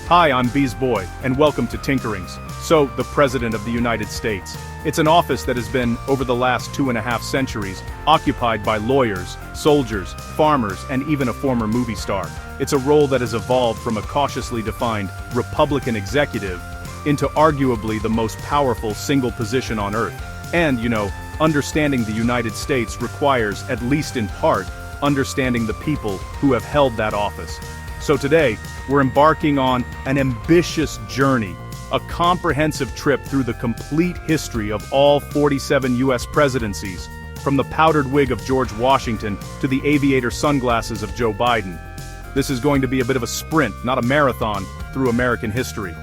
Hi, I'm B's Boy, and welcome to Tinkerings. So, the President of the United States. It's an office that has been, over the last 2.5 centuries, occupied by lawyers, soldiers, farmers, and even a former movie star. It's a role that has evolved from a cautiously defined Republican executive into arguably the most powerful single position on earth. And, understanding the United States requires, at least in part, understanding the people who have held that office. So today, we're embarking on an ambitious journey, a comprehensive trip through the complete history of all 47 U.S. presidencies, from the powdered wig of George Washington to the aviator sunglasses of Joe Biden. This is going to be a bit of a sprint, not a marathon, through American history.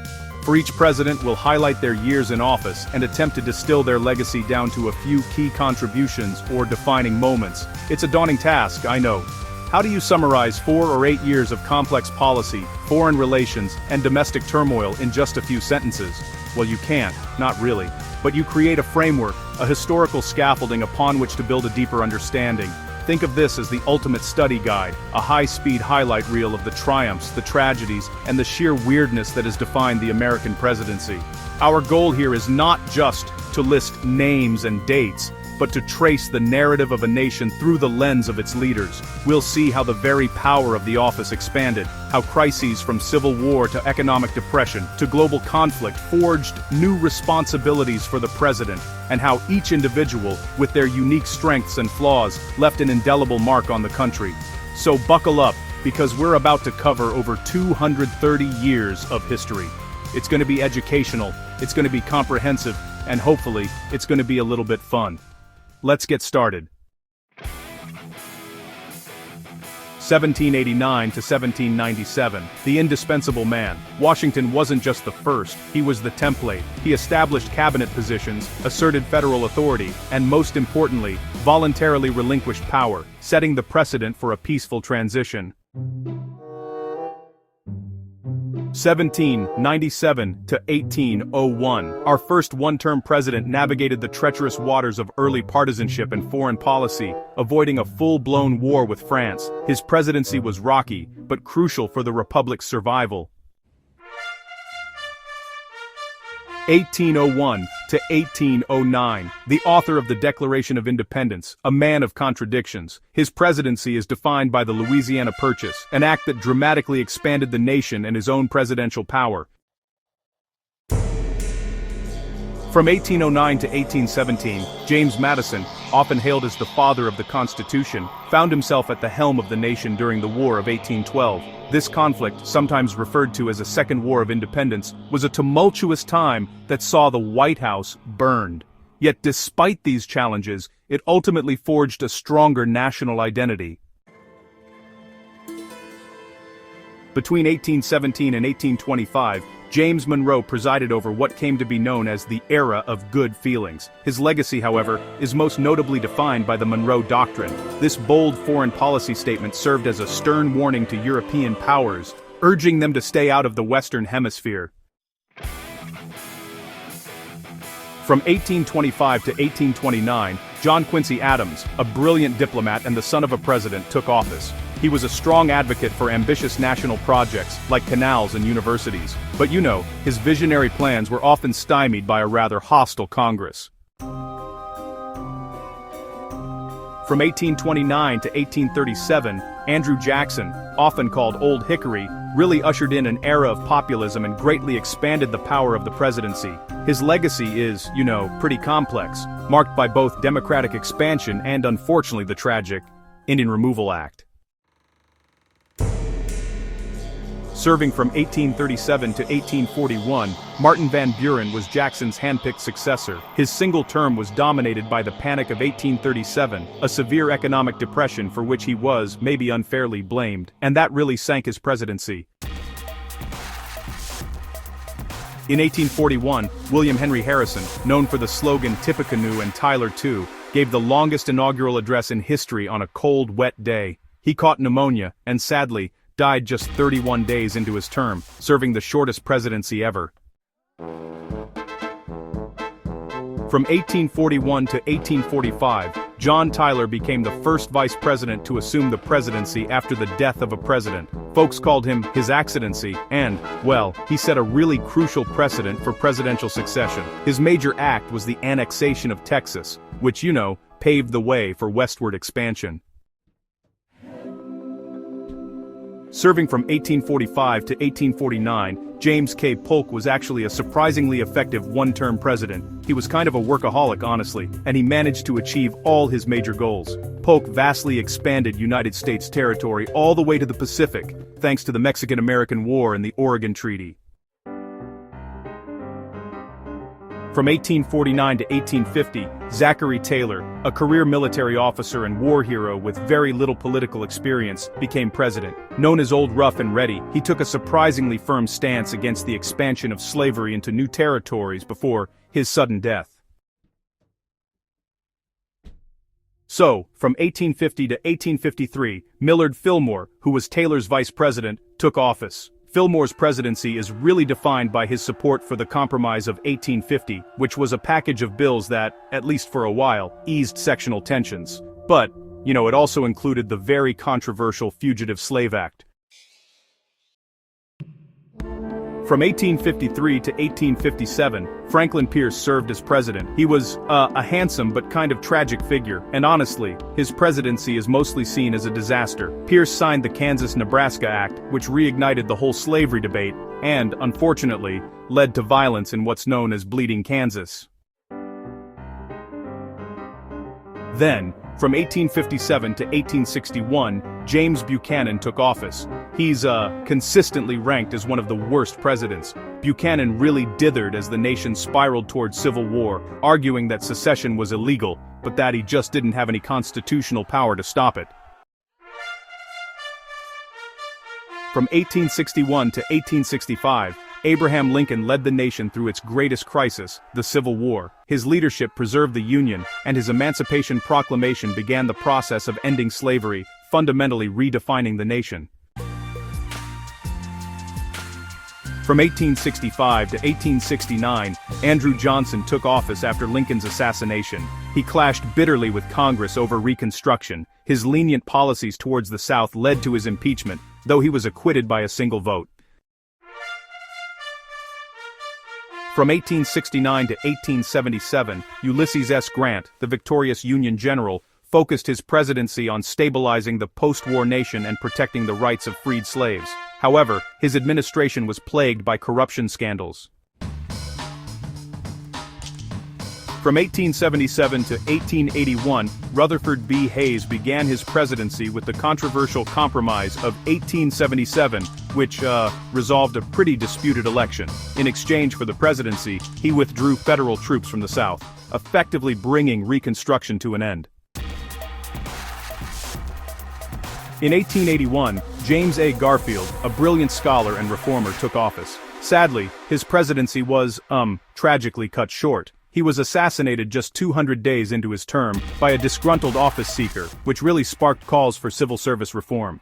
For each president, we'll highlight their years in office and attempt to distill their legacy down to a few key contributions or defining moments. It's a daunting task, I know. How do you summarize 4 or 8 years of complex policy, foreign relations, and domestic turmoil in just a few sentences? Well, you can't, not really. But you create a framework, a historical scaffolding upon which to build a deeper understanding. Think of this as the ultimate study guide, a high-speed highlight reel of the triumphs, the tragedies, and the sheer weirdness that has defined the American presidency. Our goal here is not just to list names and dates, but to trace the narrative of a nation through the lens of its leaders. We'll see how the very power of the office expanded, how crises from civil war to economic depression to global conflict forged new responsibilities for the president, and how each individual, with their unique strengths and flaws, left an indelible mark on the country. So buckle up, because we're about to cover over 230 years of history. It's going to be educational, it's going to be comprehensive, and hopefully, it's going to be a little bit fun. Let's get started. 1789 to 1797, the indispensable man. Washington wasn't just the first, he was the template. He established cabinet positions, asserted federal authority, and most importantly, voluntarily relinquished power, setting the precedent for a peaceful transition. 1797 to 1801. Our first one-term president navigated the treacherous waters of early partisanship and foreign policy, avoiding a full-blown war with France. His presidency was rocky, but crucial for the Republic's survival. 1801 to 1809, the author of the Declaration of Independence, a man of contradictions. His presidency is defined by the Louisiana Purchase, an act that dramatically expanded the nation and his own presidential power. From 1809 to 1817, James Madison, often hailed as the father of the Constitution, found himself at the helm of the nation during the War of 1812. This conflict, sometimes referred to as a Second War of Independence, was a tumultuous time that saw the White House burned. Yet despite these challenges, it ultimately forged a stronger national identity. Between 1817 and 1825, James Monroe presided over what came to be known as the Era of Good Feelings. His legacy, however, is most notably defined by the Monroe Doctrine. This bold foreign policy statement served as a stern warning to European powers, urging them to stay out of the Western Hemisphere. From 1825 to 1829, John Quincy Adams, a brilliant diplomat and the son of a president, took office. He was a strong advocate for ambitious national projects, like canals and universities. But his visionary plans were often stymied by a rather hostile Congress. From 1829 to 1837, Andrew Jackson, often called Old Hickory, really ushered in an era of populism and greatly expanded the power of the presidency. His legacy is, pretty complex, marked by both democratic expansion and, unfortunately, the tragic Indian Removal Act. Serving from 1837 to 1841, Martin Van Buren was Jackson's handpicked successor. His single term was dominated by the Panic of 1837, a severe economic depression for which he was, maybe unfairly, blamed, and that really sank his presidency. In 1841, William Henry Harrison, known for the slogan Tippecanoe and Tyler too, gave the longest inaugural address in history on a cold, wet day. He caught pneumonia, and sadly, died just 31 days into his term, serving the shortest presidency ever. From 1841 to 1845, John Tyler became the first vice president to assume the presidency after the death of a president. Folks called him His Excellency, and, well, he set a really crucial precedent for presidential succession. His major act was the annexation of Texas, which, paved the way for westward expansion. Serving from 1845 to 1849, James K. Polk was actually a surprisingly effective one-term president. He was kind of a workaholic, honestly, and he managed to achieve all his major goals. Polk vastly expanded United States territory all the way to the Pacific, thanks to the Mexican-American War and the Oregon Treaty. From 1849 to 1850, Zachary Taylor, a career military officer and war hero with very little political experience, became president. Known as Old Rough and Ready, he took a surprisingly firm stance against the expansion of slavery into new territories before his sudden death. So, from 1850 to 1853, Millard Fillmore, who was Taylor's vice president, took office. Fillmore's presidency is really defined by his support for the Compromise of 1850, which was a package of bills that, at least for a while, eased sectional tensions. But, it also included the very controversial Fugitive Slave Act. From 1853 to 1857, Franklin Pierce served as president. He was, a handsome but kind of tragic figure, and honestly, his presidency is mostly seen as a disaster. Pierce signed the Kansas-Nebraska Act, which reignited the whole slavery debate, and, unfortunately, led to violence in what's known as Bleeding Kansas. Then, from 1857 to 1861, James Buchanan took office. He's, consistently ranked as one of the worst presidents. Buchanan really dithered as the nation spiraled towards civil war, arguing that secession was illegal, but that he just didn't have any constitutional power to stop it. From 1861 to 1865, Abraham Lincoln led the nation through its greatest crisis, the Civil War. His leadership preserved the Union, and his Emancipation Proclamation began the process of ending slavery, fundamentally redefining the nation. From 1865 to 1869, Andrew Johnson took office after Lincoln's assassination. He clashed bitterly with Congress over Reconstruction. His lenient policies towards the South led to his impeachment, though he was acquitted by a single vote. From 1869 to 1877, Ulysses S. Grant, the victorious Union general, focused his presidency on stabilizing the post-war nation and protecting the rights of freed slaves. However, his administration was plagued by corruption scandals. From 1877 to 1881, Rutherford B. Hayes began his presidency with the controversial Compromise of 1877, which, resolved a pretty disputed election. In exchange for the presidency, he withdrew federal troops from the South, effectively bringing Reconstruction to an end. In 1881, James A. Garfield, a brilliant scholar and reformer, took office. Sadly, his presidency was, tragically cut short. He was assassinated just 200 days into his term by a disgruntled office seeker, which really sparked calls for civil service reform.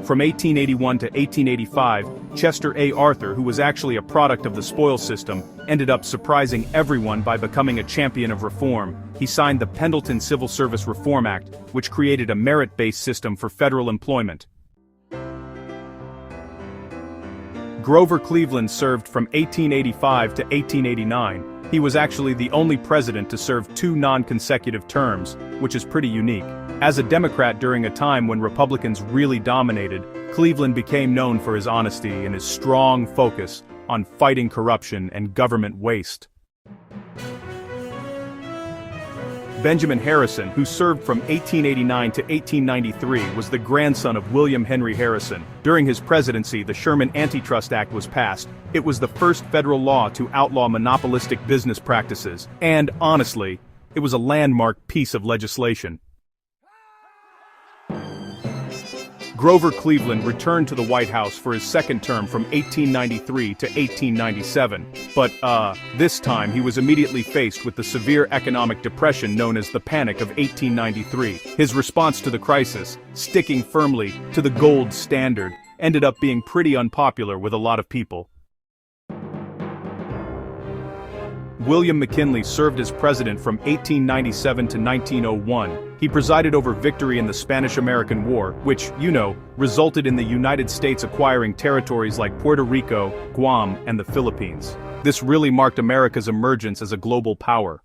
From 1881 to 1885, Chester A. Arthur, who was actually a product of the spoils system, ended up surprising everyone by becoming a champion of reform. He signed the Pendleton Civil Service Reform Act, which created a merit-based system for federal employment. Grover Cleveland served from 1885 to 1889. He was actually the only president to serve 2 non-consecutive terms, which is pretty unique. As a Democrat during a time when Republicans really dominated, Cleveland became known for his honesty and his strong focus on fighting corruption and government waste. Benjamin Harrison, who served from 1889 to 1893, was the grandson of William Henry Harrison. During his presidency, the Sherman Antitrust Act was passed. It was the first federal law to outlaw monopolistic business practices, and, honestly, it was a landmark piece of legislation. Grover Cleveland returned to the White House for his second term from 1893 to 1897, but, this time he was immediately faced with the severe economic depression known as the Panic of 1893. His response to the crisis, sticking firmly to the gold standard, ended up being pretty unpopular with a lot of people. William McKinley served as president from 1897 to 1901. He presided over victory in the Spanish-American War, which, resulted in the United States acquiring territories like Puerto Rico, Guam, and the Philippines. This really marked America's emergence as a global power.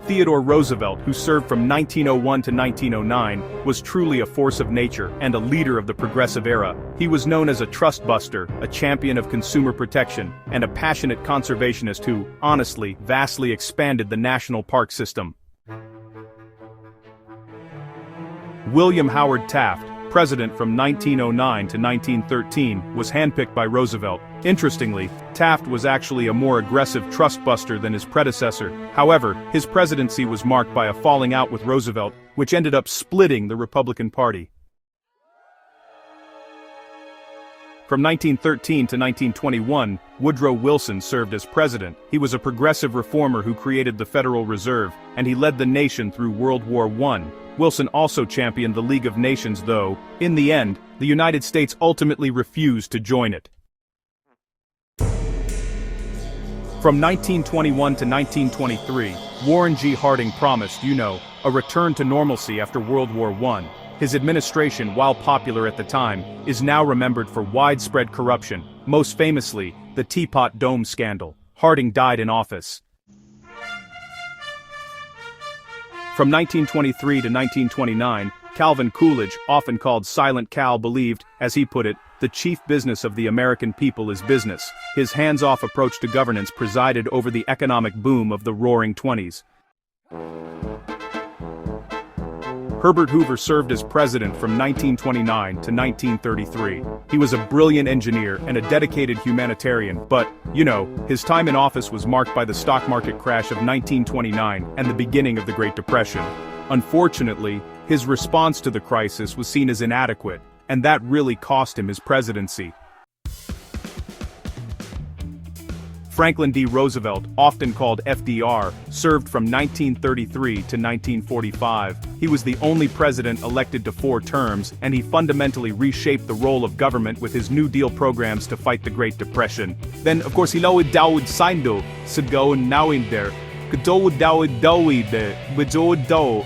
Theodore Roosevelt, who served from 1901 to 1909, was truly a force of nature and a leader of the progressive era. He was known as a trust buster, a champion of consumer protection, and a passionate conservationist who, honestly, vastly expanded the national park system. William Howard Taft, president from 1909 to 1913, was handpicked by Roosevelt. Interestingly, Taft was actually a more aggressive trust buster than his predecessor. However, his presidency was marked by a falling out with Roosevelt, which ended up splitting the Republican Party. From 1913 to 1921, Woodrow Wilson served as president. He was a progressive reformer who created the Federal Reserve, and he led the nation through World War I. Wilson also championed the League of Nations, though, in the end, the United States ultimately refused to join it. From 1921 to 1923, Warren G. Harding promised, a return to normalcy after World War I. His administration, while popular at the time, is now remembered for widespread corruption, most famously, the Teapot Dome scandal. Harding died in office. From 1923 to 1929, Calvin Coolidge, often called Silent Cal, believed, as he put it, the chief business of the American people is business. His hands-off approach to governance presided over the economic boom of the Roaring '20s. Herbert Hoover served as president from 1929 to 1933. He was a brilliant engineer and a dedicated humanitarian, but, his time in office was marked by the stock market crash of 1929 and the beginning of the Great Depression. Unfortunately, his response to the crisis was seen as inadequate, and that really cost him his presidency. Franklin D. Roosevelt, often called FDR, served from 1933 to 1945. He was the only president elected to 4 terms, and he fundamentally reshaped the role of government with his New Deal programs to fight the Great Depression. Then, of course, he lowered Dawid Saindo, Sigo and Nawinder, Kadow Dawid Dawid, Widow Do,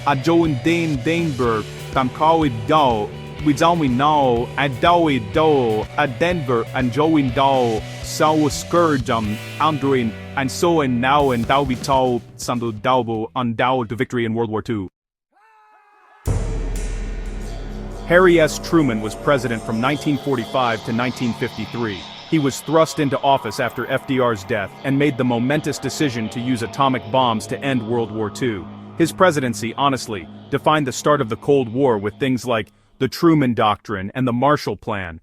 Ajoin Dane Danberg, Tamkawid Do, Widowi No, Adawid Do, Denver, and Join Do, Saw Scourgum, Androin, and so and now and Dawito, Sando Daubo, undowed to victory in World War II. Harry S. Truman was president from 1945 to 1953. He was thrust into office after FDR's death and made the momentous decision to use atomic bombs to end World War II. His presidency, honestly, defined the start of the Cold War with things like the Truman Doctrine and the Marshall Plan.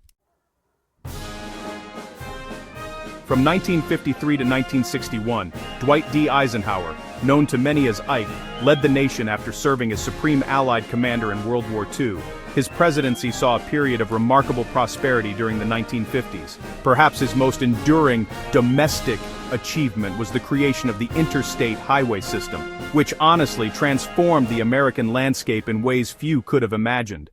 From 1953 to 1961, Dwight D. Eisenhower, known to many as Ike, led the nation after serving as Supreme Allied Commander in World War II. His presidency saw a period of remarkable prosperity during the 1950s. Perhaps his most enduring domestic achievement was the creation of the interstate highway system, which honestly transformed the American landscape in ways few could have imagined.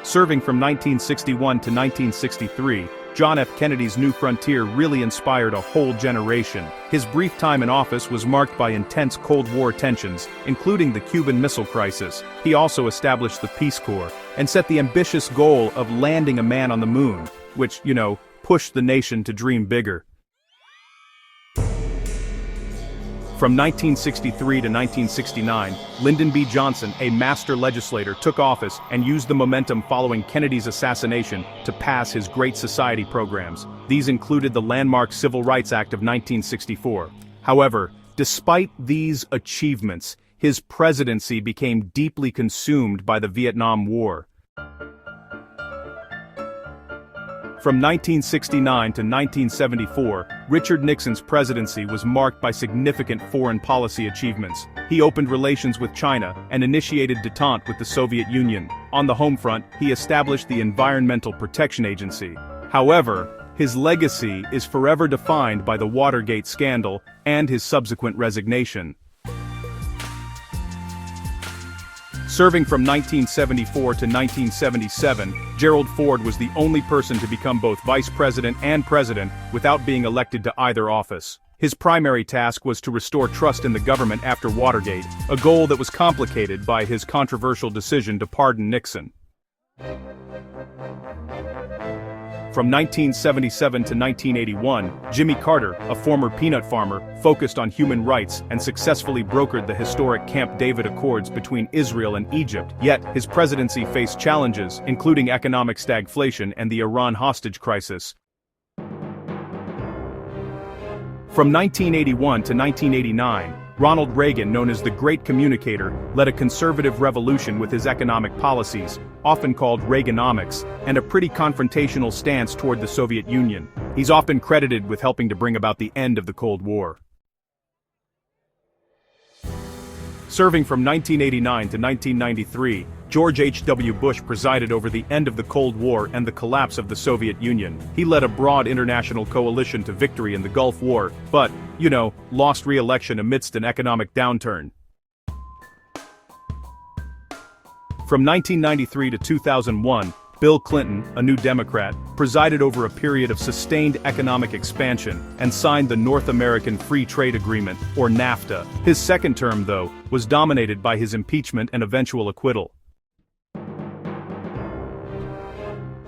Serving from 1961 to 1963, John F. Kennedy's New Frontier really inspired a whole generation. His brief time in office was marked by intense Cold War tensions, including the Cuban Missile Crisis. He also established the Peace Corps, and set the ambitious goal of landing a man on the moon, which, pushed the nation to dream bigger. From 1963 to 1969, Lyndon B. Johnson, a master legislator, took office and used the momentum following Kennedy's assassination to pass his Great Society programs. These included the landmark Civil Rights Act of 1964. However, despite these achievements, his presidency became deeply consumed by the Vietnam War. From 1969 to 1974, Richard Nixon's presidency was marked by significant foreign policy achievements. He opened relations with China and initiated détente with the Soviet Union. On the home front, he established the Environmental Protection Agency. However, his legacy is forever defined by the Watergate scandal and his subsequent resignation. Serving from 1974 to 1977, Gerald Ford was the only person to become both vice president and president without being elected to either office. His primary task was to restore trust in the government after Watergate, a goal that was complicated by his controversial decision to pardon Nixon. From 1977 to 1981, Jimmy Carter, a former peanut farmer, focused on human rights and successfully brokered the historic Camp David Accords between Israel and Egypt. Yet, his presidency faced challenges, including economic stagflation and the Iran hostage crisis. From 1981 to 1989, Ronald Reagan, known as the Great Communicator, led a conservative revolution with his economic policies, often called Reaganomics, and a pretty confrontational stance toward the Soviet Union. He's often credited with helping to bring about the end of the Cold War. Serving from 1989 to 1993, George H.W. Bush presided over the end of the Cold War and the collapse of the Soviet Union. He led a broad international coalition to victory in the Gulf War, but, lost re-election amidst an economic downturn. From 1993 to 2001, Bill Clinton, a New Democrat, presided over a period of sustained economic expansion and signed the North American Free Trade Agreement, or NAFTA. His second term, though, was dominated by his impeachment and eventual acquittal.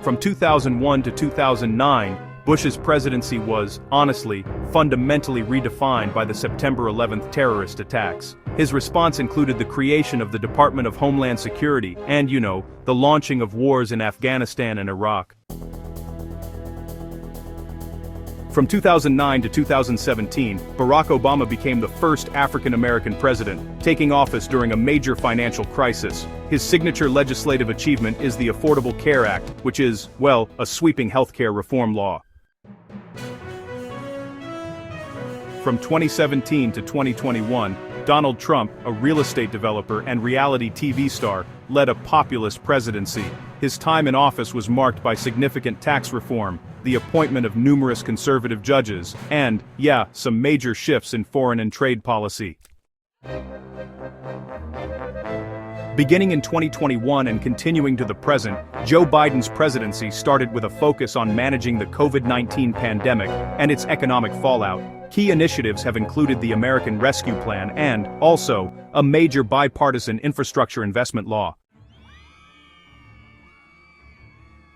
From 2001 to 2009, Bush's presidency was, honestly, fundamentally redefined by the September 11th terrorist attacks. His response included the creation of the Department of Homeland Security and, the launching of wars in Afghanistan and Iraq. From 2009 to 2017, Barack Obama became the first African-American president, taking office during a major financial crisis. His signature legislative achievement is the Affordable Care Act, which is, a sweeping healthcare reform law. From 2017 to 2021, Donald Trump, a real estate developer and reality TV star, led a populist presidency. His time in office was marked by significant tax reform, the appointment of numerous conservative judges, and, some major shifts in foreign and trade policy. Beginning in 2021 and continuing to the present, Joe Biden's presidency started with a focus on managing the COVID-19 pandemic and its economic fallout. Key initiatives have included the American Rescue Plan and, also, a major bipartisan infrastructure investment law.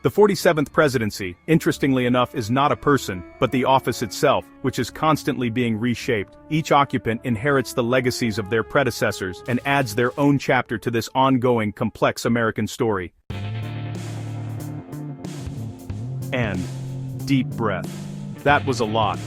The 47th presidency, interestingly enough, is not a person, but the office itself, which is constantly being reshaped. Each occupant inherits the legacies of their predecessors and adds their own chapter to this ongoing, complex American story. And deep breath. That was a lot.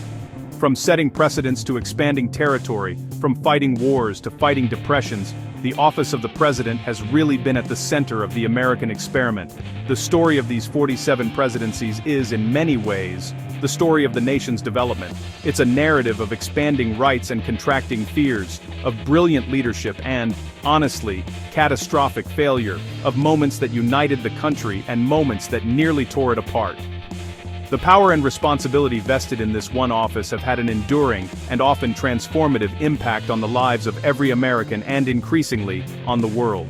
From setting precedents to expanding territory, from fighting wars to fighting depressions, the office of the president has really been at the center of the American experiment. The story of these 47 presidencies is, in many ways, the story of the nation's development. It's a narrative of expanding rights and contracting fears, of brilliant leadership and, honestly, catastrophic failure, of moments that united the country and moments that nearly tore it apart. The power and responsibility vested in this one office have had an enduring and often transformative impact on the lives of every American and increasingly, on the world.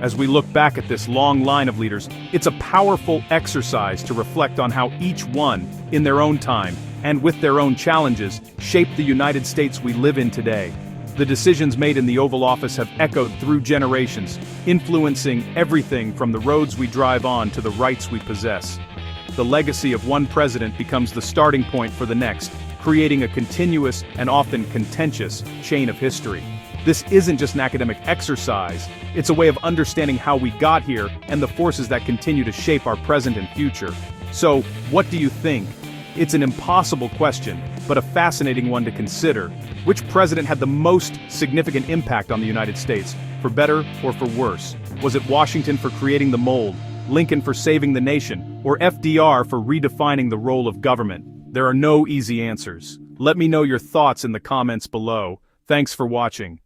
As we look back at this long line of leaders, it's a powerful exercise to reflect on how each one, in their own time, and with their own challenges, shaped the United States we live in today. The decisions made in the Oval Office have echoed through generations, influencing everything from the roads we drive on to the rights we possess. The legacy of one president becomes the starting point for the next, creating a continuous and often contentious chain of history. This isn't just an academic exercise, it's a way of understanding how we got here and the forces that continue to shape our present and future. So, what do you think? It's an impossible question, but a fascinating one to consider. Which president had the most significant impact on the United States, for better or for worse? Was it Washington for creating the mold, Lincoln for saving the nation, or FDR for redefining the role of government? There are no easy answers. Let me know your thoughts in the comments below. Thanks for watching.